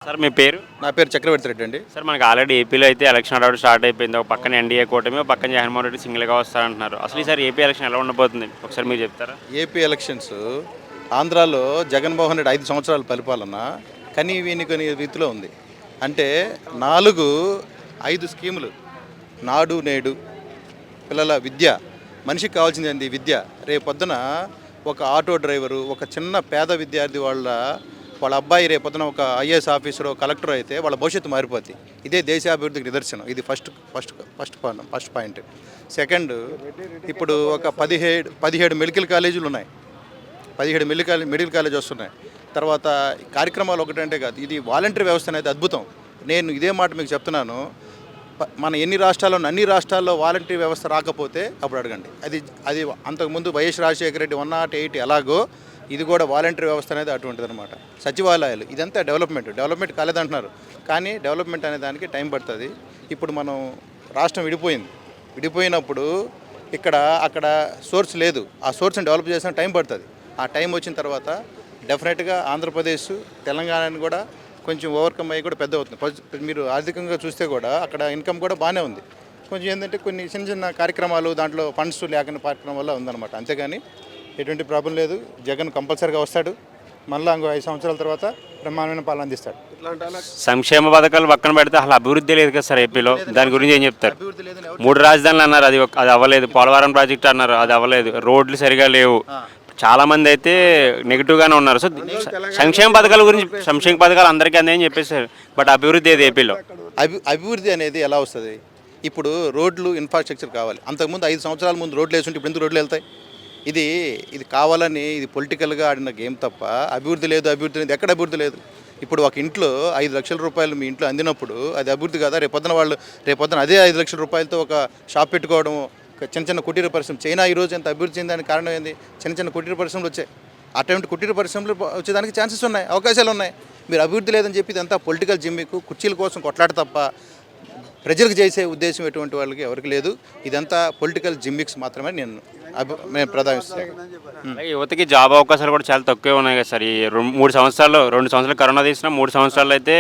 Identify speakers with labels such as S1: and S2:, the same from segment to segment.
S1: Sir మీ పేరు?
S2: నా పేరు చక్రవర్తి రెడ్డి అండి.
S1: సార్ మనకి ఆల్రెడీ ఏపీలో అయితే ఎలక్షన్ హడావుడి స్టార్ట్ అయిపోయింది. ఒక పక్కన ఎన్డీఏ కూటమి, ఒక పక్కన జగన్మోహన్ రెడ్డి సింగిల్గా వస్తారంటున్నారు. అసలు ఈసారి ఏపీ ఎలక్షన్ ఎలా ఉండబోతుంది ఒకసారి మీరు చెప్తారా?
S2: ఏపీ ఎలక్షన్స్ ఆంధ్రాలో జగన్మోహన్ రెడ్డి 5 సంవత్సరాల పరిపాలన కని విని కొన్ని రీతిలో ఉంది. అంటే 5 స్కీములు, నాడు నేడు, పిల్లల విద్య, మనిషికి కావాల్సింది ఏంది విద్య. రేపొద్దున ఒక ఆటో డ్రైవరు, ఒక చిన్న పేద విద్యార్థి వాళ్ళ అబ్బాయి రేపొద్దున ఒక ఐఏఎస్ ఆఫీసర్, కలెక్టర్ అయితే వాళ్ళ భవిష్యత్తు మారిపోద్ది. ఇదే దేశాభివృద్ధికి నిదర్శనం. ఇది ఫస్ట్ పాయింట్. సెకండ్, ఇప్పుడు ఒక 17 మెడికల్ కాలేజీలు ఉన్నాయి. 17 మెడికల్ కాలేజ్ వస్తున్నాయి. తర్వాత కార్యక్రమాలు ఒకటంటే కాదు, ఇది వాలంటరీ వ్యవస్థ అనేది అద్భుతం. నేను ఇదే మాట మీకు చెప్తున్నాను. మన అన్ని రాష్ట్రాల్లో వాలంటరీ వ్యవస్థ రాకపోతే అప్పుడు అడగండి. అది అంతకుముందు వైఎస్ రాజశేఖర రెడ్డి 108 ఎలాగో ఇది కూడా వాలంటరీ వ్యవస్థ అనేది అటువంటిది అనమాట. సచివాలయాలు, ఇదంతా డెవలప్మెంట్ కాలేదంటున్నారు, కానీ డెవలప్మెంట్ అనే దానికి టైం పడుతుంది. ఇప్పుడు మనం రాష్ట్రం విడిపోయినప్పుడు అక్కడ సోర్స్ లేదు. ఆ సోర్స్ని డెవలప్ చేసిన టైం పడుతుంది. ఆ టైం వచ్చిన తర్వాత డెఫినెట్గా ఆంధ్రప్రదేశ్, తెలంగాణని కూడా కొంచెం ఓవర్కమ్ అయ్యి కూడా పెద్ద అవుతుంది. మీరు ఆర్థికంగా చూస్తే కూడా అక్కడ ఇన్కమ్ కూడా బాగానే ఉంది. కొంచెం ఏంటంటే కొన్ని చిన్న కార్యక్రమాలు, దాంట్లో ఫండ్స్ లేకుండా కార్యక్రమం వల్ల ఉందన్నమాట. అంతేగాని ఎటువంటి ప్రాబ్లం లేదు. జగన్ కంపల్సరీగా వస్తాడు. మళ్ళీ ఇంకో 5 సంవత్సరాల తర్వాత బ్రహ్మాండమైన పాలన అందిస్తాడు.
S1: సంక్షేమ పథకాలు పక్కన పెడితే అసలు అభివృద్ధి లేదు కదా సార్ ఏపీలో. దాని గురించి ఏం చెప్తారు? 3 రాజధానులు అన్నారు, అది అవ్వలేదు. పోలవరం ప్రాజెక్ట్ అన్నారు, అది అవ్వలేదు. రోడ్లు సరిగా లేవు. చాలా మంది అయితే నెగిటివ్గానే ఉన్నారు. సో సంక్షేమ పథకాలు అందరికీ అందేని చెప్పేశారు, బట్ అభివృద్ధి ఏది ఏపీలో?
S2: అభివృద్ధి అనేది ఎలా వస్తుంది? ఇప్పుడు రోడ్లు, ఇన్ఫ్రాస్ట్రక్చర్ కావాలి. అంతకుముందు 5 సంవత్సరాల ముందు రోడ్లు వేసుంటే ఇప్పుడు ఎందుకు రోడ్లు వెళ్తాయి? ఇది కావాలని, ఇది పొలిటికల్గా ఆడిన గేమ్ తప్ప అభివృద్ధి లేదు. ఎక్కడ అభివృద్ధి లేదు? ఇప్పుడు ఒక ఇంట్లో 5 లక్షల రూపాయలు మీ ఇంట్లో అందినప్పుడు అది అభివృద్ధి కదా? రేపొద్దున అదే 5 లక్షల రూపాయలతో ఒక షాప్ పెట్టుకోవడం, చిన్న కుటీర పరిశ్రమ. చైనా ఈరోజు ఎంత అభివృద్ధి చెందడానికి కారణం ఏంది? చిన్న కుటీర పరిశ్రమలు వచ్చాయి. అటువంటి కుటీర పరిశ్రమలు వచ్చేదానికి ఛాన్సెస్ ఉన్నాయి, అవకాశాలు ఉన్నాయి. మీరు అభివృద్ధి లేదని చెప్పి ఇదంతా పొలిటికల్ జిమ్మికు, కుర్చీల కోసం కొట్లాట తప్ప ప్రజలకు చేసే ఉద్దేశం ఎటువంటి వాళ్ళకి ఎవరికి లేదు. ఇదంతా పొలిటికల్ జిమ్మిక్స్ మాత్రమే నేను ప్రధానిస్తాను.
S1: యువతకి జాబ్ అవకాశాలు కూడా చాలా తక్కువే ఉన్నాయి కదా సార్. ఈ 2 సంవత్సరాలు కరోనా తీసినా 3 సంవత్సరాలు అయితే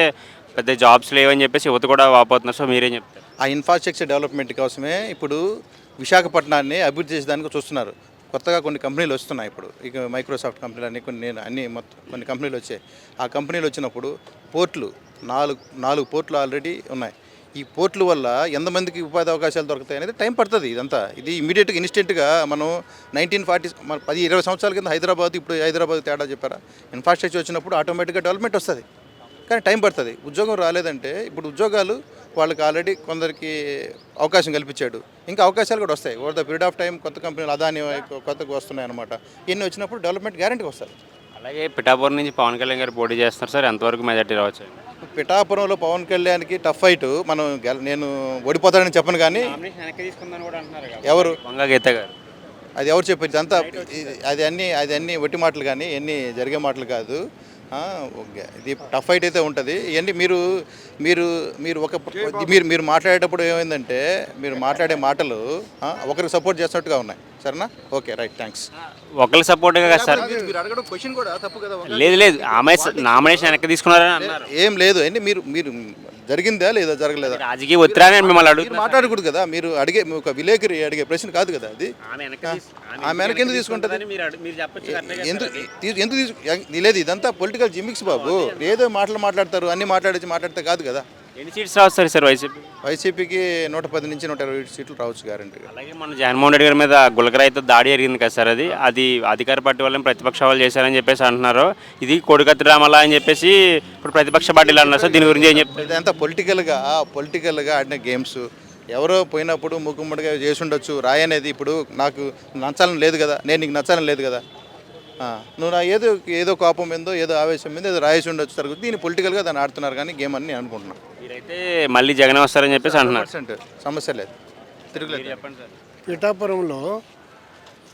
S1: పెద్ద జాబ్స్ లేవని చెప్పేసి యువత కూడా వాపోతున్నారు. సో మీరేం చెప్తారు?
S2: ఆ ఇన్ఫ్రాస్ట్రక్చర్ డెవలప్మెంట్ కోసమే ఇప్పుడు విశాఖపట్నాన్ని అభివృద్ధి చేసేదానికి చూస్తున్నారు. కొత్తగా కొన్ని కంపెనీలు వస్తున్నాయి. ఇప్పుడు ఇక మైక్రోసాఫ్ట్ కంపెనీలు కొన్ని కంపెనీలు వచ్చాయి. ఆ కంపెనీలు వచ్చినప్పుడు పోర్ట్లు 4 పోర్ట్లు ఆల్రెడీ ఉన్నాయి. ఈ పోర్ట్ల వల్ల ఎంతమందికి ఉపాధి అవకాశాలు దొరుకుతాయి అనేది టైం పడుతుంది. ఇది ఇమీడియట్గా ఇన్స్టెంట్గా మనం 1940 10-20 సంవత్సరాల కింద ఇప్పుడు హైదరాబాద్ తేడా చెప్పారా? ఇన్ఫ్రాస్ట్రక్చర్ వచ్చినప్పుడు ఆటోమేటిక్గా డెవలప్మెంట్ వస్తుంది, కానీ టైం పడుతుంది. ఉద్యోగం రాలేదంటే ఇప్పుడు ఉద్యోగాలు వాళ్ళకి ఆల్రెడీ కొందరికి అవకాశం కల్పించాడు, ఇంకా అవకాశాలు కూడా వస్తాయి. Over the period of time కొత్త కంపెనీలు అదాని కొత్తగా వస్తున్నాయి అన్నమాట. ఇవన్నీ వచ్చినప్పుడు డెవలప్మెంట్ గ్యారెంటీగా వస్తుంది.
S1: అలాగే పిఠాపురం నుంచి పవన్ కళ్యాణ్ గారు పోటీ చేస్తున్నారు సార్, ఎంతవరకు మెజార్టీ రావచ్చు?
S2: పిఠాపురంలో పవన్ కళ్యాణ్కి టఫ్ ఫైట్. నేను ఓడిపోతానని చెప్పను, కానీ ఎవరు
S1: వంగ గీత గారు,
S2: అది ఎవరు చెప్పారు? ఇదంతా అది అన్నీ ఒట్టి మాటలు, కానీ ఇవన్నీ జరిగే మాటలు కాదు. ఇది టఫ్ ఫైట్ అయితే ఉంటుంది. ఇవన్నీ మీరు మాట్లాడేటప్పుడు ఏమైందంటే మీరు మాట్లాడే మాటలు ఒకరికి సపోర్ట్ చేస్తున్నట్టుగా ఉన్నాయి. సరేనా? Okay, right, thanks.
S1: ఒకరికి సపోర్ట్గా కదా సార్?
S2: మీరు అడగడం క్వశ్చన్ కూడా తప్పు కదా?
S1: లేదు, ఆమె నామినేషన్ వెనక్కి తీసుకున్నారని అన్నారు.
S2: ఏం లేదు అండి. మీరు జరిగిందా లేదా జరగలేదా?
S1: రాజకీయ ఒత్తిడి మిమ్మల్ని అడుగు
S2: మాట్లాడకూడదు కదా. మీరు ఒక విలేకరి అడిగే ప్రశ్న కాదు కదా అది. ఆమె వెనక ఎందుకు తీసుకుంటుంది? ఎందుకు లేదు? ఇదంతా పొలిటికల్ జిమ్మిక్స్ బాబు. ఏదో మాట్లాడతారు, అన్ని మాట్లాడితే కాదు కదా.
S1: ఎన్ని సీట్స్ రావచ్చు సార్
S2: వైసీపీకి 110 నుంచి 120 సీట్లు రావచ్చు గ్యారంటీగా.
S1: అలాగే మన జగన్మోహన్ రెడ్డి గారి మీద గులకరాయితో దాడి జరిగింది కదా సార్, అది అధికార పార్టీ వాళ్ళని ప్రతిపక్ష వాళ్ళు చేశారని చెప్పేసి అంటున్నారు. ఇది కొడుకత్తి డ్రామాలా అని చెప్పేసి ఇప్పుడు ప్రతిపక్ష పార్టీలు అన్నారు సార్. దీని గురించి ఏం చెప్తారు?
S2: ఇదంతా పొలిటికల్గా ఆడిన గేమ్స్. ఎవరో పోయినప్పుడు ముక్కుమ్మడిగా చేసి ఉండొచ్చు. రాయి అనేది ఇప్పుడు నాకు నచ్చాలని లేదు కదా, నేను నీకు నచ్చాలని లేదు కదా. నువ్వు నా ఏదో కోపం ఏందో, ఏదో ఆవేశం మీద ఏదో రాయేసి ఉండొచ్చు జరుగుతుంది. దీన్ని పొలిటికల్గా దాన్ని ఆడుతున్నారు కానీ గేమ్ అని నేను అనుకుంటున్నాను.
S1: మీరైతే మళ్ళీ జగన్ వస్తారని చెప్పేసి అంటున్నారు.
S2: సమస్య లేదు, తిరుగులేదు.
S1: చెప్పండి సార్.
S3: పిఠాపురంలో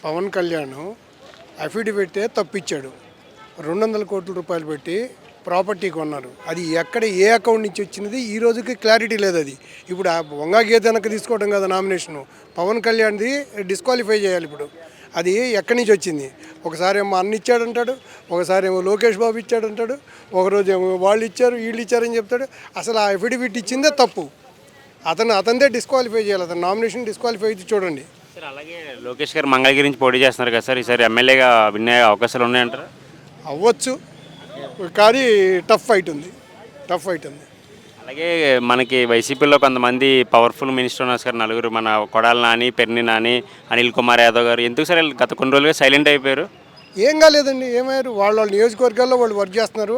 S3: పవన్ కళ్యాణ్ అఫిడవిట్ తప్పించాడు. 200 కోట్ల రూపాయలు పెట్టి ప్రాపర్టీ కొన్నారు. అది ఏ అకౌంట్ నుంచి వచ్చినది ఈ రోజుకి క్లారిటీ లేదు. అది ఇప్పుడు వంగా గీత వెనక్కి తీసుకోవడం కదా నామినేషను. పవన్ కళ్యాణ్ది డిస్క్వాలిఫై చేయాలి. ఇప్పుడు అది ఎక్కడి నుంచి వచ్చింది? ఒకసారి ఏమో అన్న ఇచ్చాడంటాడు, ఒకసారి ఏమో లోకేష్ బాబు ఇచ్చాడంటాడు, ఒకరోజు ఏమో వాళ్ళు ఇచ్చారు వీళ్ళు ఇచ్చారని చెప్తాడు. అసలు ఆ అఫిడవిట్ ఇచ్చిందే తప్పు. అతనిదే డిస్క్వాలిఫై చేయాలి. అతను నామినేషన్ డిస్క్వాలిఫై అయితే చూడండి.
S1: సార్ అలాగే లోకేష్ గారు మంగళగిరి నుంచి పోటీ చేస్తున్నారు కదా సార్, ఈసారి ఎమ్మెల్యేగా వినే అవకాశాలు ఉన్నాయంటారా?
S3: అవ్వచ్చు, కానీ టఫ్ ఫైట్ ఉంది.
S1: అలాగే మనకి వైసీపీలో కొంతమంది పవర్ఫుల్ మినిస్టర్ ఉన్నారు సార్, నలుగురు. మన కొడాలి నాని, పెర్ని నాని, అనిల్ కుమార్ యాదవ్ గారు. ఎందుకు సార్ వీళ్ళు గత కొన్ని రోజులుగా సైలెంట్ అయిపోయారు?
S3: ఏం కాలేదండి, ఏమయ్యారు? వాళ్ళ నియోజకవర్గాల్లో వాళ్ళు వర్క్ చేస్తున్నారు.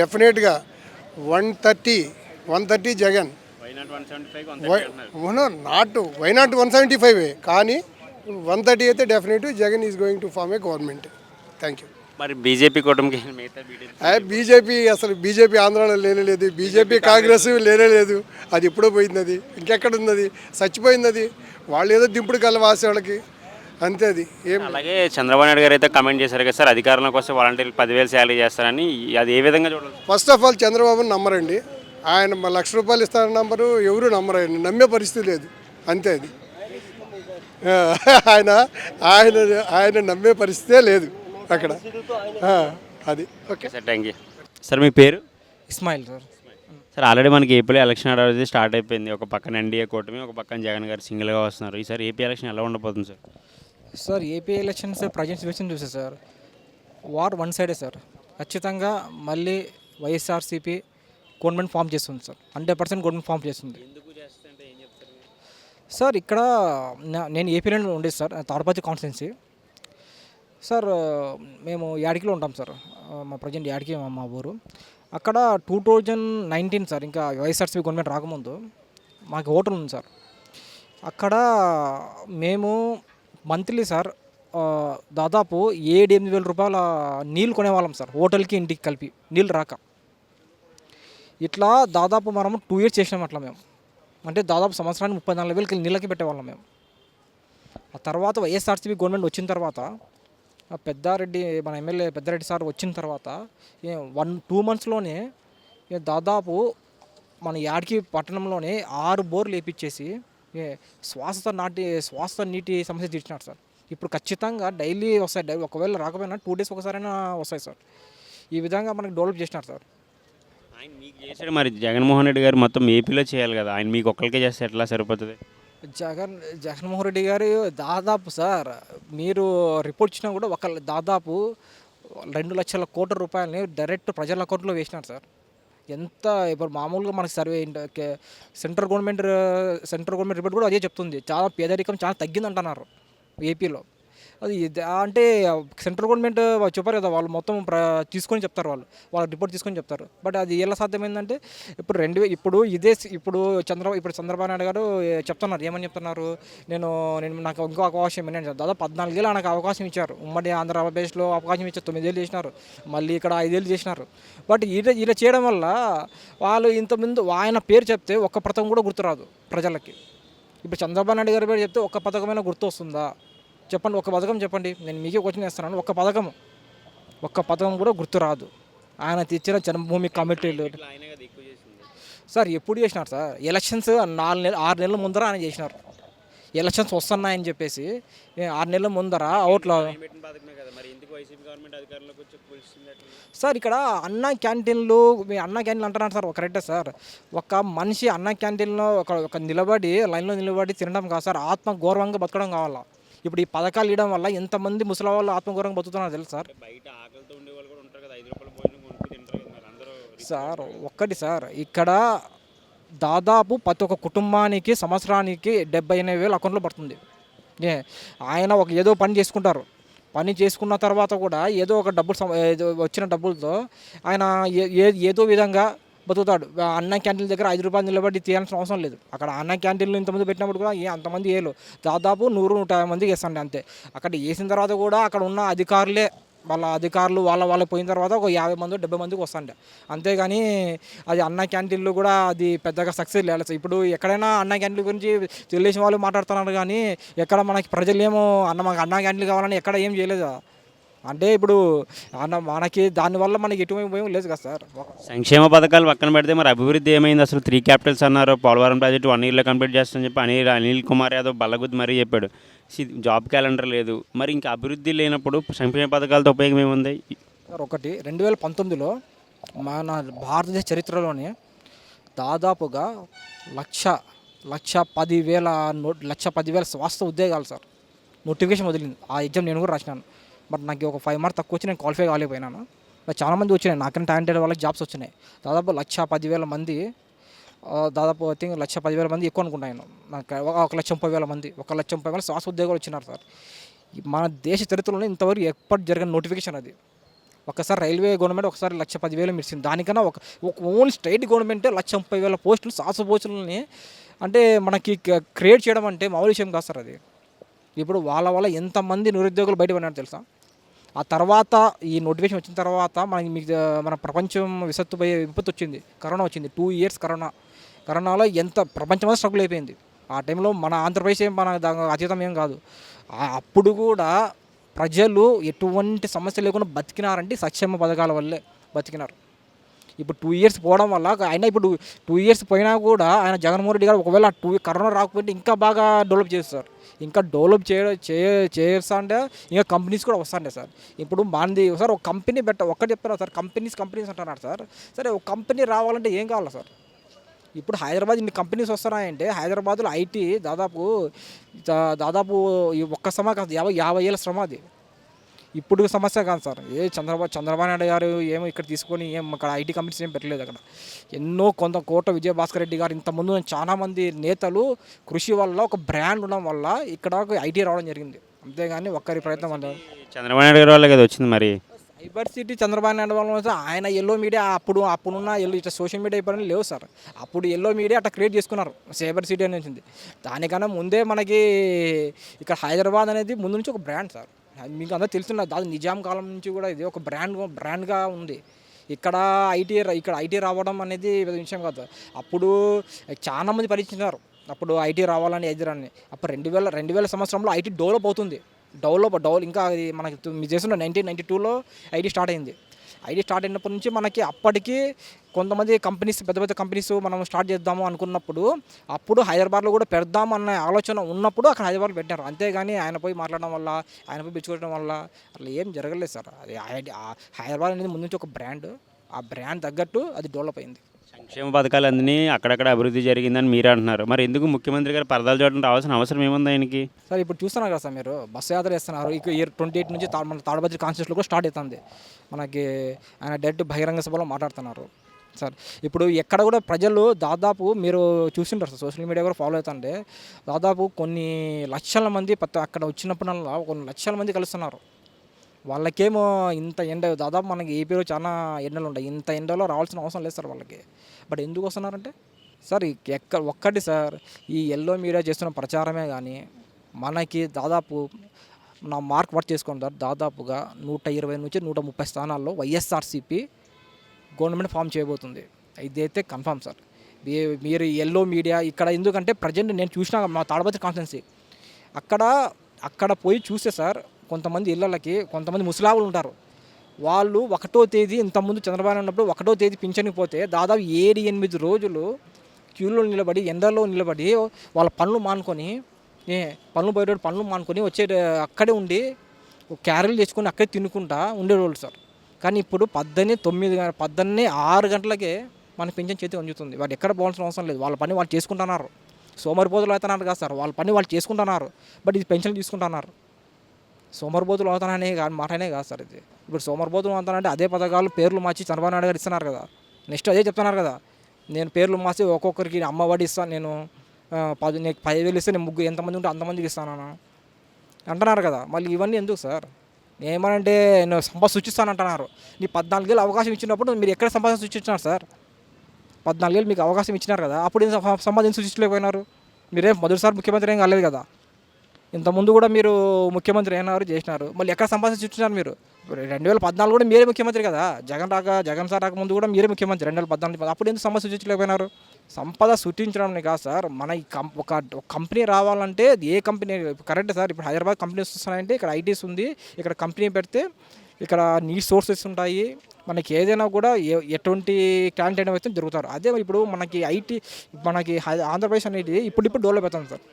S3: డెఫినెట్గా 130 జగన్, వైనాట్ 175, కానీ 130 అయితే definite Jagan is going to form a government. Thank you.
S1: మరి బీజేపీ కూటమికి మిగతా
S3: బీజేపీ అసలు బీజేపీ ఆంధ్రాలో లేనేలేదు, బీజేపీ కాంగ్రెస్ లేనేలేదు. అది ఎప్పుడో పోయింది, అది ఇంకెక్కడ ఉంది, అది చచ్చిపోయింది. అది వాళ్ళు ఏదో దింపుడు కల వాసే వాళ్ళకి అంతే. అది ఏం
S1: అలాగే చంద్రబాబు నాయుడు గారు అయితే కమెంట్ చేశారు కదా సార్, అధికారంలో కోసం వాలంటీర్లు 10,000 శాలరీ చేస్తారని. అది ఏ విధంగా చూడాలి?
S3: ఫస్ట్ ఆఫ్ ఆల్ చంద్రబాబుని నమ్మరండి. ఆయన ₹1,00,000 ఇస్తారని నంబరు ఎవరు నమ్మరండి, నమ్మే పరిస్థితి లేదు. అంతే. అది ఆయన ఆయన ఆయన నమ్మే పరిస్థితే లేదు అక్కడ. అది okay
S1: sir, thank you sir. మీ పేరు?
S4: ఇస్మాయిల్ సార్.
S1: సార్ ఆల్రెడీ మనకి ఏపీలో ఎలక్షన్ అనేది స్టార్ట్ అయిపోయింది. ఒక పక్కన ఎన్డీఏ కూటమి, ఒక పక్కన జగన్ గారు సింగిల్గా వస్తున్నారు. ఈసారి ఏపీ ఎలక్షన్ ఎలా ఉండబోతుంది sir?
S4: Sir AP elections present situation చూస్తే సార్, వార్ వన్ సైడే సార్. ఖచ్చితంగా మళ్ళీ వైఎస్ఆర్సీపీ గవర్నమెంట్ ఫామ్ చేస్తుంది సార్. 100% గవర్నమెంట్ ఫామ్ చేస్తుంది సార్. ఇక్కడ నేను ఏపీలో ఉండేది సార్, తాడపత్రి కాన్స్టిట్యున్సీ సార్. మేము యాడికిలో ఉంటాం సార్, మా ప్రజెంట్ యాడికి మా ఊరు. అక్కడ 2019 సార్, ఇంకా వైఎస్ఆర్సీపీ గవర్నమెంట్ రాకముందు మాకు హోటల్ ఉంది సార్. అక్కడ మేము మంత్లీ సార్ దాదాపు 7-8 వేల రూపాయల నీళ్ళు కొనేవాళ్ళం సార్, హోటల్కి ఇంటికి కలిపి నీళ్ళు రాక. ఇట్లా దాదాపు మనము 2 years చేసినాం అట్లా మేము. అంటే దాదాపు సంవత్సరానికి 34,000 నీళ్ళకి పెట్టేవాళ్ళం మేము. ఆ తర్వాత వైఎస్ఆర్సీపీ గవర్నమెంట్ వచ్చిన తర్వాత పెద్దారెడ్డి, మన ఎమ్మెల్యే పెద్దారెడ్డి సార్ వచ్చిన తర్వాత 1-2 monthsలోనే దాదాపు మన యాడికి పట్టణంలోనే 6 బోర్లు వేయించేసి శ్వాస నీటి సమస్య తీర్చినారు సార్. ఇప్పుడు ఖచ్చితంగా డైలీ వస్తాయి, ఒకవేళ రాకపోయినా 2 days ఒకసారైనా వస్తాయి సార్. ఈ విధంగా మనకి డెవలప్ చేసినారు సార్.
S1: ఆయన మీకు చేశాడు, మరి జగన్మోహన్ రెడ్డి గారు మొత్తం ఏపీలో చేయాలి కదా, ఆయన మీకు ఒక్కరికే చేస్తే ఎట్లా సరిపోతుంది?
S4: జగన్మోహన్ రెడ్డి గారు దాదాపు సార్, మీరు రిపోర్ట్ ఇచ్చినా కూడా దాదాపు 2 లక్షల కోట్ల రూపాయలని డైరెక్ట్ ప్రజల అకౌంట్లో వేసినారు సార్. ఎంత ఇప్పుడు మామూలుగా మనకి సర్వే సెంట్రల్ గవర్నమెంట్ రిపోర్ట్ కూడా అదే చెప్తుంది. చాలా పేదరికం చాలా తగ్గింది అంటున్నారు ఏపీలో. అది అంటే సెంట్రల్ గవర్నమెంట్ చెప్పారు కదా, వాళ్ళు మొత్తం తీసుకొని చెప్తారు, వాళ్ళ రిపోర్ట్ తీసుకొని చెప్తారు. బట్ అది ఎలా సాధ్యమైందంటే ఇప్పుడు చంద్రబాబు నాయుడు గారు చెప్తున్నారు, ఏమని చెప్తున్నారు, నేను నాకు ఇంకో అవకాశం ఇవ్వండి. దాదాపు 14 ఏళ్ళు నాకు అవకాశం ఇచ్చారు. ఉమ్మడి ఆంధ్రప్రదేశ్లో అవకాశం ఇచ్చారు, 9 ఏళ్ళు చేసినారు, మళ్ళీ ఇక్కడ 5 ఏళ్ళు చేసినారు. బట్ ఇలా చేయడం వల్ల వాళ్ళు ఇంతకుముందు ఆయన పేరు చెప్తే ఒక్క పథకం కూడా గుర్తురాదు ప్రజలకి. ఇప్పుడు చంద్రబాబు నాయుడు గారి పేరు చెప్తే ఒక్క పథకమైనా గుర్తు వస్తుందా చెప్పండి? ఒక పథకం చెప్పండి, నేను మీకే క్వశ్చన్ చేస్తున్నాను. ఒక్క పథకం కూడా గుర్తు రాదు. ఆయన తెచ్చిన జన్మభూమి కమిటీలు సార్ ఎప్పుడు చేసినారు సార్? ఎలక్షన్స్ 6 నెలల ముందర ఆయన చేసినారు. ఎలక్షన్స్ వస్తున్నాయని చెప్పేసి 6 నెలల ముందర అవుట్లో సార్. ఇక్కడ అన్నా క్యాంటీన్లు అంటున్నారు సార్, కరెక్టే సార్. ఒక మనిషి అన్నా క్యాంటీన్లో ఒక నిలబడి లైన్లో నిలబడి తినడం కాదు సార్, ఆత్మగౌరవంగా బతకడం కావాలా. ఇప్పుడు ఈ పథకాలు ఇవ్వడం వల్ల ఎంతమంది ముసలి వాళ్ళు ఆత్మగౌరవంగా బతుకుతున్నారు తెలుసు సార్. సార్ ఒక్కటి సార్, ఇక్కడ దాదాపు ప్రతి ఒక్క కుటుంబానికి సంవత్సరానికి 78,000 అకౌంట్లో పడుతుంది. ఆయన ఏదో పని చేసుకుంటారు, పని చేసుకున్న తర్వాత కూడా ఏదో ఒక వచ్చిన డబ్బులతో ఆయన ఏదో విధంగా బతుకుతాడు. అన్న క్యాంటీన్ దగ్గర 5 రూపాయలు నిలబడి తీయాల్సిన అవసరం లేదు. అక్కడ అన్న క్యాంటీన్లు ఇంతమంది పెట్టినప్పుడు కూడా అంతమంది దాదాపు 100-150 మందికి వేస్తాండి అంతే. అక్కడ వేసిన తర్వాత కూడా అక్కడ ఉన్న అధికారులు వాళ్ళ పోయిన తర్వాత ఒక 50 మంది 70 మందికి వస్తాండి. అంతేగాని అది అన్న క్యాంటీన్లు కూడా అది పెద్దగా సక్సెస్ లేదు. ఇప్పుడు ఎక్కడైనా అన్న క్యాంటీన్ల గురించి తెలిసిన వాళ్ళు మాట్లాడుతున్నారు, కానీ ఎక్కడ మనకి ప్రజలేమో మాకు అన్న క్యాంటీన్లు కావాలని ఎక్కడ ఏం చేయలేదు. అంటే ఇప్పుడు మనకి దానివల్ల మనకి ఎటువంటి ఉపయోగం లేదు కదా సార్.
S1: సంక్షేమ పథకాలు పక్కన పెడితే మరి అభివృద్ధి ఏమైంది అసలు? 3 capitals అన్నారు, పోలవరం ప్రాజెక్టు 1 yearలో కంప్లీట్ చేస్తామని చెప్పి అనిల్ కుమార్ యాదవ్ బల్లగుద్ది మరీ చెప్పాడు. జాబ్ క్యాలెండర్ లేదు, మరి ఇంకా అభివృద్ధి లేనప్పుడు సంక్షేమ పథకాలతో ఉపయోగం ఏముంది?
S4: సార్ ఒకటి 2019లో మన భారతదేశ చరిత్రలోనే దాదాపుగా లక్ష 1,10,000 వాస్తవ ఉద్యోగాలు సార్ నోటిఫికేషన్ వదిలింది. ఆ ఎగ్జామ్ నేను కూడా రాసినాను. బట్ నాకు ఒక 5 మార్క్స్ తక్కువ వచ్చి నేను క్వాలిఫై కాలేకపోయినాను. బట్ చాలామంది వచ్చినాయి, నాకన్నా టాలెంటెడ్ వాళ్ళకి జాబ్స్ వచ్చినాయి. దాదాపు 1,10,000 మంది, దాదాపు ఐ థింక్ 1,10,000 మంది ఎక్కువ అనుకుంటాను. నాకు 1,30,000 మంది, 1,30,000 శాశ్వత ఉద్యోగాలు వచ్చినారు సార్. మన దేశ చరిత్రలోనే ఇంతవరకు ఎప్పటి జరిగిన నోటిఫికేషన్ అది. ఒకసారి రైల్వే గవర్నమెంట్ ఒకసారి 1,10,000 ఇచ్చింది. దానికన్నా ఒక ఓన్లీ స్టేట్ గవర్నమెంటే 1,30,000 పోస్టులు శాశ్వత పోస్టులని అంటే మనకి క్రియేట్ చేయడం అంటే మామూలు విషయం కాదు సార్ అది. ఇప్పుడు వాళ్ళ వల్ల ఎంతమంది నిరుద్యోగులు బయట పడినారు తెలుసా? ఆ తర్వాత ఈ నోటిఫికేషన్ వచ్చిన తర్వాత మన ప్రపంచం విపత్తు వచ్చింది, కరోనా వచ్చింది. 2 years కరోనాలో ఎంత ప్రపంచమంతా స్ట్రగుల్ అయిపోయింది. ఆ టైంలో మన ఆంధ్రప్రదేశ్ ఏం మన అతీతం ఏం కాదు. అప్పుడు కూడా ప్రజలు ఎటువంటి సమస్య లేకుండా బతికినారంటే సంక్షేమ పథకాల వల్లే బతికినారు. ఇప్పుడు 2 years పోవడం వల్ల ఆయన ఇప్పుడు 2 years పోయినా కూడా ఆయన జగన్మోహన్ రెడ్డి గారు ఒకవేళ కరోనా రాకపోతే ఇంకా బాగా డెవలప్ చేస్తారు. ఇంకా డెవలప్ చేస్తా అంటే ఇంకా కంపెనీస్ కూడా వస్తాయి సార్. ఇప్పుడు మనది సార్ ఒక కంపెనీ ఒక్కటి చెప్తున్నారు సార్, కంపెనీస్ అంటున్నారు సార్. సరే ఒక కంపెనీ రావాలంటే ఏం కావాలి సార్? ఇప్పుడు హైదరాబాద్ ఇన్ని కంపెనీస్ వస్తున్నాయంటే హైదరాబాద్లో ఐటీ దాదాపు ఈ ఒక్క శ్రమ కాదు 50 ఏళ్ళ శ్రమ అది. ఇప్పుడు సమస్య కాదు సార్. చంద్రబాబు నాయుడు గారు ఏమో ఇక్కడ తీసుకొని అక్కడ ఐటీ కంపెనీస్ ఏం పెట్టలేదు. అక్కడ ఎన్నో కోట విజయభాస్కర్ రెడ్డి గారు ఇంతకుముందు చాలామంది నేతలు కృషి వల్ల ఒక బ్రాండ్ ఉండడం వల్ల ఇక్కడ ఐటీ రావడం జరిగింది. అంతేగాని ఒక్కరి ప్రయత్నం వల్ల
S1: చంద్రబాబు నాయుడు గారి వల్ల కదా వచ్చింది. మరి
S4: సైబర్ సిటీ చంద్రబాబు నాయుడు వల్ల ఆయన ఎల్లో మీడియా అప్పుడున్న ఇట్లా సోషల్ మీడియా అయిపోయిన లేవు సార్. అప్పుడు ఎల్లో మీడియా అట్లా క్రియేట్ చేసుకున్నారు, సైబర్ సిటీ అని వచ్చింది. దానికన్నా ముందే మనకి ఇక్కడ హైదరాబాద్ అనేది ముందు నుంచి ఒక బ్రాండ్ సార్. మీకు అందరూ తెలుస్తున్న దాదాపు నిజాం కాలం నుంచి కూడా ఇది ఒక బ్రాండ్గా ఉంది. ఇక్కడ ఐటీ రావడం అనేది పెద్ద విషయం కాదు. అప్పుడు చాలా మంది పరీక్షించారు అప్పుడు ఐటీ రావాలని ఎదురని. అప్పుడు 2000 సంవత్సరంలో ఐటీ డెవలప్ అవుతుంది. ఇంకా అది మనకి మీరు చేస్తున్న 1992లో ఐటీ స్టార్ట్ అయింది. ఐటీ స్టార్ట్ అయినప్పటి నుంచి మనకి అప్పటికి కొంతమంది కంపెనీస్ పెద్ద కంపెనీస్ మనం స్టార్ట్ చేద్దాము అనుకున్నప్పుడు అప్పుడు హైదరాబాద్లో కూడా పెడదాము అన్న ఆలోచన ఉన్నప్పుడు అక్కడ హైదరాబాద్లో పెట్టారు. అంతేగాని ఆయన పోయి మాట్లాడడం వల్ల ఆయన పోయి పిచ్చుకోవడం వల్ల అట్లా ఏం జరగలేదు సార్. అది హైదరాబాద్ అనేది ముందు నుంచి ఒక బ్రాండ్, ఆ బ్రాండ్ తగ్గట్టు అది డెవలప్ అయింది.
S1: సంక్షేమ పథకాలు అన్నీ అక్కడక్కడ అభివృద్ధి జరిగిందని మీరు అంటున్నారు. మరి ఎందుకు ముఖ్యమంత్రి గారు పరదాలు చూడడం రావాల్సిన అవసరం ఏముంది ఆయనకి?
S4: సార్ ఇప్పుడు చూస్తున్నారు కదా సార్, మీరు బస్సు యాత్ర చేస్తున్నారు. ఇక 28 నుంచి మన తాడపత్రి కాన్స్టిట్యూన్సీలో కూడా స్టార్ట్ అవుతుంది. మనకి ఆయన డైరెక్ట్ బహిరంగ సభలో మాట్లాడుతున్నారు సార్. ఇప్పుడు ఎక్కడ కూడా ప్రజలు దాదాపు మీరు చూసింటారు సార్, సోషల్ మీడియా కూడా ఫాలో అవుతుంటే దాదాపు కొన్ని లక్షల మంది అక్కడ వచ్చినప్పుడల్లా కొన్ని లక్షల మంది కలుస్తున్నారు. వాళ్ళకేమో ఇంత ఎండ దాదాపు మనకి ఏపీలో చాలా ఎండలు ఉంటాయి. ఇంత ఎండలో రావాల్సిన అవసరం లేదు సార్ వాళ్ళకి. బట్ ఎందుకు వస్తున్నారంటే సార్ ఒక్కటి సార్, ఈ ఎల్లో మీడియా చేస్తున్న ప్రచారమే కానీ మనకి దాదాపు నా మార్క్ వర్క్ చేసుకోండి సార్, దాదాపుగా 120 నుంచి 130 స్థానాల్లో వైఎస్ఆర్సీపీ గవర్నమెంట్ ఫామ్ చేయబోతుంది. ఇదైతే కన్ఫామ్ సార్. మీరు ఎల్లో మీడియా ఇక్కడ ఎందుకంటే ప్రజెంట్ నేను చూసినా మా తాడపత్రి కాన్స్టిట్యున్సీ అక్కడ పోయి చూస్తే సార్ కొంతమంది ఇళ్ళకి కొంతమంది ముసలావులు ఉంటారు. వాళ్ళు 1వ తేదీ ఇంతకుముందు చంద్రబాబు ఉన్నప్పుడు 1వ తేదీ పింఛన్కి పోతే దాదాపు 7-8 రోజులు క్యూలో నిలబడి ఎండలో నిలబడి వాళ్ళ పనులు మానుకొని పనులు మానుకొని వచ్చే అక్కడే ఉండి క్యారీలు తెచ్చుకొని అక్కడే తినుకుంటా ఉండేవాళ్ళు సార్. కానీ ఇప్పుడు 6 గంటలకే మన పింఛన్ చేతి వంచుతుంది. వాళ్ళు ఎక్కడ పోవాల్సిన అవసరం లేదు. వాళ్ళ పని వాళ్ళు చేసుకుంటున్నారు. సోమరిపోతులు అవుతున్నారు కాదు సార్, వాళ్ళ పని వాళ్ళు చేసుకుంటున్నారు. బట్ ఇది పెన్షన్లు తీసుకుంటున్నారు. సోమరిపోతులు అవుతాననే మాటనే కాదు సార్ ఇది. ఇప్పుడు సోమరిపోతులు అవుతానంటే అదే పథకాలు పేర్లు మార్చి చంద్రబాబు నాయుడు గారు ఇస్తున్నారు కదా. నెక్స్ట్ అదే చెప్తున్నారు కదా, నేను పేర్లు మార్చి ఒక్కొక్కరికి అమ్మఒడి ఇస్తాను, నేను 10,000 ఇస్తే నేను ఎంతమంది ఉంటే అంతమందికి ఇస్తాను అంటున్నారు కదా. మళ్ళీ ఇవన్నీ ఎందుకు సార్? ఏమనంటే నేను సంపద సృష్టిస్తానంటున్నారు. నీ 14 ఏళ్ళు అవకాశం ఇచ్చినప్పుడు మీరు ఎక్కడ సంపాదన సృష్టించినారు సార్? 14 ఏళ్ళు మీకు అవకాశం ఇచ్చినారు కదా, అప్పుడు సంపాదన సృష్టించలేకపోయినారు. మీరేం మొదటిసారి ముఖ్యమంత్రి ఏం కాలేదు కదా. ఇంతకుముందు కూడా మీరు ముఖ్యమంత్రి అయినారు, చేసినారు. మళ్ళీ ఎక్కడ సంపాదన సృష్టించారు మీరు? 2014 కూడా మీరే ముఖ్యమంత్రి కదా. జగన్ సార్ రాకముందు కూడా మీరే ముఖ్యమంత్రి 2014. అప్పుడు ఎందుకు సంపద సృష్టించలేకపోయినారు? సంపద సృష్టించడం కాదు సార్, మన ఒక కంపెనీ రావాలంటే ఏ కంపెనీ కరెక్ట్ సార్. ఇప్పుడు హైదరాబాద్ కంపెనీస్ వస్తున్నాయంటే ఇక్కడ ఐటీస్ ఉంది, ఇక్కడ కంపెనీ పెడితే ఇక్కడ నీడ్ సోర్సెస్ ఉంటాయి. మనకి ఏదైనా కూడా ఎటువంటి టాలెంట్ అయినా అయితే జరుగుతారు. అదే ఇప్పుడు మనకి ఆంధ్రప్రదేశ్ అనేది ఇప్పుడు డెవలప్ అవుతుంది సార్.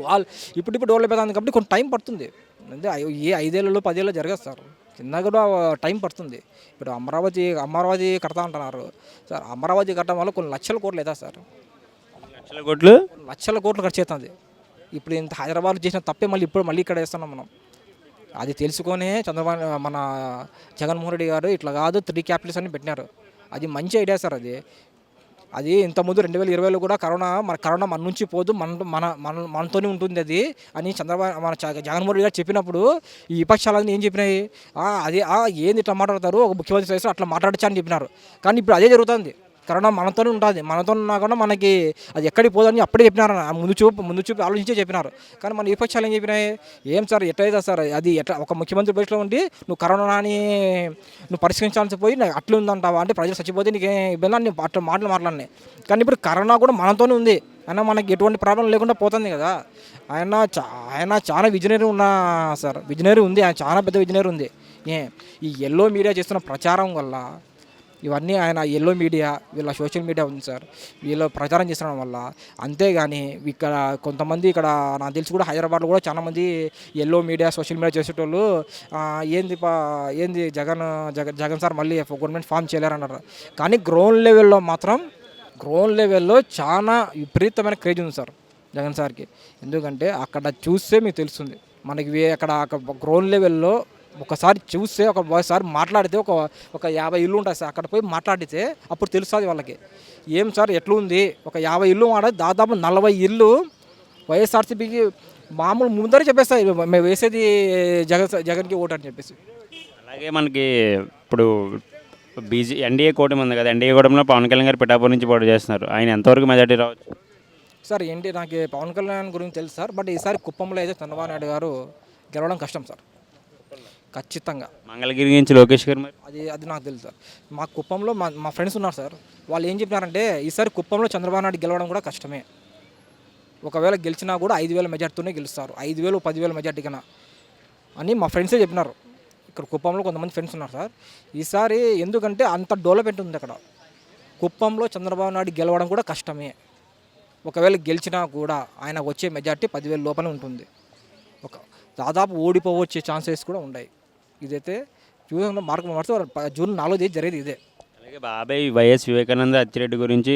S4: వాళ్ళు ఇప్పుడు డెవలప్ అవుతుంది కాబట్టి కొంచెం టైం పడుతుంది. అంటే ఏ 5 ఏళ్ళలో 10 ఏళ్ళలో జరగదు సార్, కింద కూడా టైం పడుతుంది. ఇప్పుడు అమరావతి కడతా అంటున్నారు సార్, అమరావతి కట్టడం వల్ల కొన్ని లక్షల కోట్లు అవుతా సార్,
S1: లక్షల కోట్లు.
S4: లక్షల కోట్లు ఖర్చు అవుతుంది. ఇప్పుడు ఇంత హైదరాబాద్ చేసిన తప్పే మళ్ళీ ఇక్కడ వేస్తున్నాం మనం. అది తెలుసుకొని మన జగన్మోహన్ రెడ్డి గారు ఇట్లా కాదు 3 క్యాపిటల్స్ అని పెట్టినారు. అది మంచి ఐడియా సార్. అది ఇంతకుముందు 2020లో కూడా కరోనా మన నుంచి పోదు, మనతోనే ఉంటుంది అది అని జగన్మోహన్ రెడ్డి గారు చెప్పినప్పుడు ఈ విపక్షాలన్నీ ఏం చెప్పినాయి, అది ఏంది ఇట్లా మాట్లాడతారు, ఒక ముఖ్యమంత్రి చేస్తారు అట్లా మాట్లాడచ్చా అని చెప్పినారు. కానీ ఇప్పుడు అదే జరుగుతుంది. కరోనా మనతోనే ఉంటుంది, మనతో ఉన్నా కూడా మనకి అది ఎక్కడికి పోదని అప్పుడే చెప్పినారు, ముందు చూపు ఆలోచించే చెప్పినారు. కానీ మన విపక్షాలు ఏం చెప్పినాయి, ఏం సార్ ఎట్లయితే సార్ అది ఎట్లా ఒక ముఖ్యమంత్రి బయటలో ఉండి నువ్వు కరోనాని నువ్వు పరిష్కరించాల్సి పోయి అట్లా ఉందంటావా అంటే ప్రజలు చచ్చిపోతే నీకేం ఇబ్బంది అని అట్లా మాట్లాడినాయి. కానీ ఇప్పుడు కరోనా కూడా మనతోనే ఉంది, అయినా మనకి ఎటువంటి ప్రాబ్లం లేకుండా పోతుంది కదా. ఆయన చాలా విజనరీ ఉన్నా సార్, విజనరీ ఉంది, ఆయన చాలా పెద్ద విజనరీ ఉంది. ఈ ఎల్లో మీడియా చేస్తున్న ప్రచారం వల్ల ఇవన్నీ ఆయన ఎల్లో మీడియా వీళ్ళ సోషల్ మీడియా ఉంది సార్, వీళ్ళు ప్రచారం చేసడం వల్ల. అంతేగాని ఇక్కడ కొంతమంది ఇక్కడ నాకు తెలిసి కూడా హైదరాబాద్లో కూడా చాలామంది ఎల్లో మీడియా సోషల్ మీడియా చేసేటోళ్ళు ఏంది జగన్ సార్ మళ్ళీ గవర్నమెంట్ ఫామ్ చేయలేరన్నారు. కానీ గ్రౌండ్ లెవెల్లో చాలా విపరీతమైన క్రేజ్ ఉంది సార్ జగన్ సార్కి. ఎందుకంటే అక్కడ చూస్తే మీకు తెలుస్తుంది, మనకి అక్కడ గ్రౌండ్ లెవెల్లో ఒకసారి చూస్తే ఒకసారి మాట్లాడితే ఒక 50 ఇల్లు ఉంటాయి సార్, అక్కడ పోయి మాట్లాడితే అప్పుడు తెలుస్తుంది వాళ్ళకి ఏం సార్ ఎట్లుంది. ఒక 50 ఇల్లు మాట దాదాపు 40 ఇల్లు వైఎస్ఆర్సీపీకి మామూలు ముందరే చెప్పేస్తాయి, మేము వేసేది జగన్కి ఓటు అని చెప్పేసి.
S1: అలాగే మనకి ఇప్పుడు ఎన్డీఏ కూటమి ఉంది కదా, ఎన్డీఏ కూటమిలో పవన్ కళ్యాణ్ గారు పిఠాపురం నుంచి పోటీ చేస్తున్నారు. ఆయన ఎంతవరకు మెజార్టీ రావచ్చు
S4: సార్? నాకు పవన్ కళ్యాణ్ గురించి తెలుసు సార్, బట్ ఈసారి కుప్పంలో అయితే చంద్రబాబు నాయుడు గారు గెలవడం కష్టం సార్, ఖచ్చితంగా.
S1: మంగళగిరి నుంచి లోకేష్ గారు మరి
S4: అది నాకు తెలుసు సార్. మా కుప్పంలో మా ఫ్రెండ్స్ ఉన్నారు సార్, వాళ్ళు ఏం చెప్పినారంటే ఈసారి కుప్పంలో చంద్రబాబు నాయుడు గెలవడం కూడా కష్టమే, ఒకవేళ గెలిచినా కూడా 5,000 మెజార్టీతోనే గెలుస్తారు, 5,000 10,000 మెజార్టీ కన్నా అని మా ఫ్రెండ్సే చెప్పినారు. ఇక్కడ కుప్పంలో కొంతమంది ఫ్రెండ్స్ ఉన్నారు సార్. ఈసారి ఎందుకంటే అంత డెవలప్మెంట్ ఉంది అక్కడ, కుప్పంలో చంద్రబాబు నాయుడు గెలవడం కూడా కష్టమే, ఒకవేళ గెలిచినా కూడా ఆయన వచ్చే మెజార్టీ 10,000 లోపలే ఉంటుంది, దాదాపు ఓడిపోవచ్చే ఛాన్సెస్ కూడా ఉన్నాయి. ఇదైతే చూడండి, జూన్ 4వ తేదీ జరిగేది ఇదే.
S1: అలాగే బాబాయ్ వైఎస్ వివేకానంద అచ్చిరెడ్డి గురించి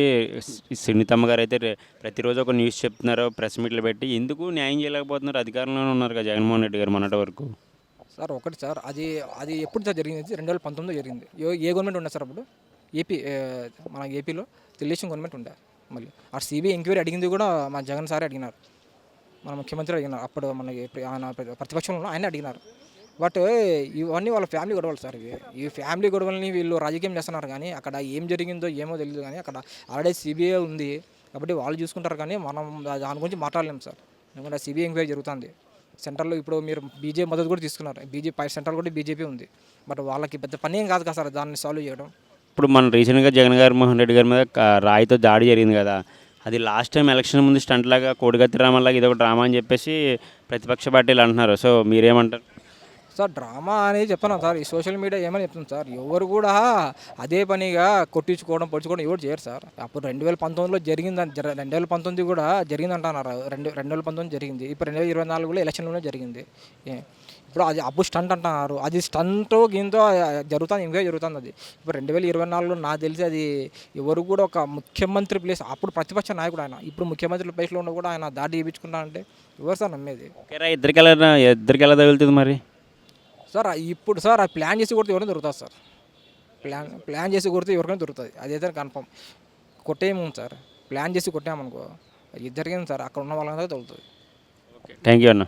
S1: సునీతమ్మ గారు అయితే ప్రతిరోజు ఒక న్యూస్ చెప్తున్నారు, ప్రెస్ మీట్లు పెట్టి. ఎందుకు న్యాయం చేయలేకపోతున్నారు? అధికారంలోనే ఉన్నారు కదా జగన్మోహన్ రెడ్డి గారు మొన్నటి వరకు.
S4: సార్ ఒకటి సార్, అది ఎప్పుడు సార్ జరిగింది? 2019లో జరిగింది. ఏ గవర్నమెంట్ ఉండే సార్ అప్పుడు? మన ఏపీలో తెలుగుదేశం గవర్నమెంట్ ఉండే. మళ్ళీ ఆ సిబిఐ ఎంక్వైరీ అడిగింది కూడా మా జగన్ సారే అడిగినారు, మన ముఖ్యమంత్రి అడిగినారు, అప్పుడు మనకి ఆయన ప్రతిపక్షంలో ఆయన అడిగినారు. బట్ ఇవన్నీ వాళ్ళ ఫ్యామిలీ గొడవలు సార్. ఈ ఫ్యామిలీ గొడవలని వీళ్ళు రాజకీయం చేస్తున్నారు, కానీ అక్కడ ఏం జరిగిందో ఏమో తెలియదు. కానీ అక్కడ ఆల్రెడీ సిబిఐ ఉంది కాబట్టి వాళ్ళు చూసుకుంటారు, కానీ మనం దాని గురించి మాట్లాడలేము సార్. ఎందుకంటే సిబిఐ ఎంక్వైరీ జరుగుతుంది సెంట్రల్లో. ఇప్పుడు మీరు బీజేపీ మద్దతు కూడా తీసుకున్నారు, సెంట్రల్ కూడా బీజేపీ ఉంది, బట్ వాళ్ళకి పెద్ద పని ఏం కాదు కదా సార్ దాన్ని సాల్వ్ చేయడం.
S1: ఇప్పుడు మన రీసెంట్గా జగన్మోహన్ రెడ్డి గారి మీద రాయితో దాడి జరిగింది కదా, అది లాస్ట్ టైం ఎలక్షన్ ముందు స్టంట్ లాగా కోడిగత్తి డ్రామాలాగా ఇది ఒక డ్రామా అని చెప్పేసి ప్రతిపక్ష పార్టీలు అంటున్నారు. సో మీరేమంటారు
S4: సార్? డ్రామా అనేది చెప్తున్నాను సార్, ఈ సోషల్ మీడియా ఏమని చెప్తుంది సార్, ఎవరు కూడా అదే పనిగా కొట్టించుకోవడం పొడుచుకోవడం ఎవరు చేయరు సార్. అప్పుడు 2019లో జరిగిందని 2019 కూడా జరిగిందంటున్నారు, 2019 జరిగింది. ఇప్పుడు 2024లో ఎలక్షన్లోనే జరిగింది. ఇప్పుడు అప్పుడు స్టంట్ అంటున్నారు, అది స్టంట్ గీంతో జరుగుతుంది, ఇంకా జరుగుతుంది అది. ఇప్పుడు 2024లో నాకు తెలిసి అది ఎవరు కూడా ఒక ముఖ్యమంత్రి ప్లేస్, అప్పుడు ప్రతిపక్ష నాయకుడు ఆయన, ఇప్పుడు ముఖ్యమంత్రి ప్లేస్లో ఉన్న కూడా ఆయన దాడి చేయించుకుంటా అంటే ఎవరు సార్ నమ్మేది?
S1: ఇద్దరికి ఎలా తగులుతుంది మరి
S4: సార్? ఇప్పుడు సార్ ఆ ప్లాన్ చేసి కొడితే ఎవరైనా దొరుకుతుంది సార్, ప్లాన్ చేసి కొడితే ఎవరికైనా దొరుకుతుంది, అదైతే కన్ఫర్మ్. కొట్టేమో సార్, ప్లాన్ చేసి కొట్టామనుకో ఇది జరిగింది సార్, అక్కడ ఉన్న వాళ్ళందరూ దొరుకుతుంది.
S1: థ్యాంక్ యూ అన్న.